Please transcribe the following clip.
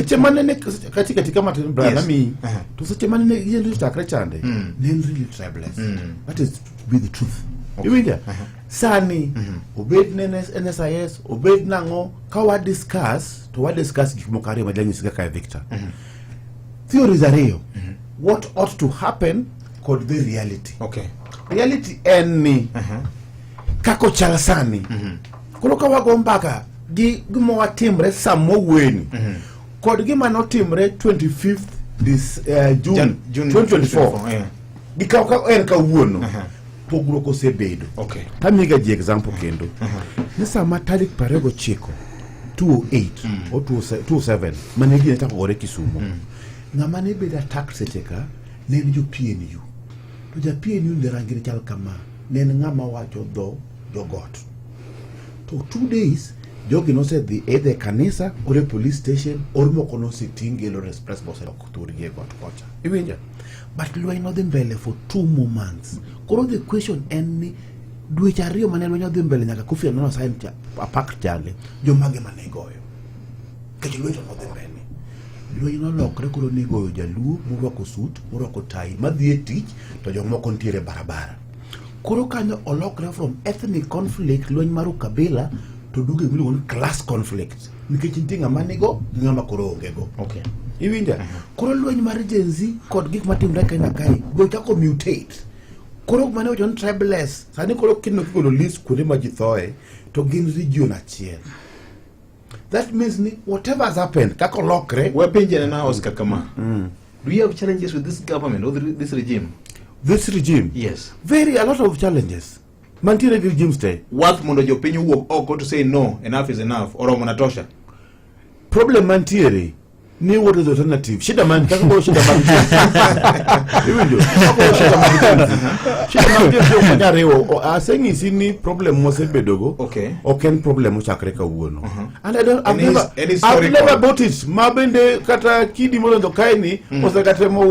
seche manene katika matin brother mi to seche manene yendo chakre chande nen really tribeless. That is to be the truth. You mean sani obed NSIS obed nango ka wa discuss gik mokare majanyi sika ka Victor. Theories are real. What ought to happen could be reality. Okay. Reality enni kako chal sani. Koro ka wago mbaka gi gimo watimre samo weni. Kod gima notimre 25th this June 2024. Gika ka wuono. Pogro ko sebedo. Okay. Tamiga ji example kendo. Nisa matalik parego chiko 208 or 207 manegi neta gore Kisumu. Ngama ne beda tax cheka nen jo PNU. To ja PNU nderangire chal kama nen ngama wacho do jogot. To 2 days jogi no said the either kanisa or a police station or moko no sitting elo responsible to got kocha. Iwinja. But lwe no mbele for 2 more months. Koro the question enni dweche ariyo mane lwenyo dhi mbele nyaka Kofi Annan sign apak chale jomage mane goyo. Kech lwenyo no dhi mbele. Lwenyo lokre koro ne goyo jaluo morwako suit, morwako tai, madhi e tich to jomoko ntiere barabara. Koro kanyo olokre from ethnic conflict lweny mar ukabila to duge miluongo class conflict. Nikech nitie ng'ama nigo gi ng'ama koro ongego. Okay. Iwinja? Koro lweny mar Gen Z kod gik matimre Kenya kae go chako mutate. Koro mane ojon tribeless. Sani koro kino kigolo list kuonde ma ji thoe to gin region achiel. That means ni whatever has happened kako lokre we're pinjing now Oscar Kama. Do you have challenges with this government or this regime? This regime? Yes. A lot of challenges. Mantiere regime stay. What mondo jopinyu wuok oko to say no, enough is enough, or monatosha? Problem mantiere. Ni what is the alternative? Shida man, kako go shida man. Even you. Shida man pia manyare o asengi sini problem mo sebedogo. Okay. Oken problem mo chakre ka wuono. And I've never bought it. Mabende kata kidi mo ndo kaini, osekate mo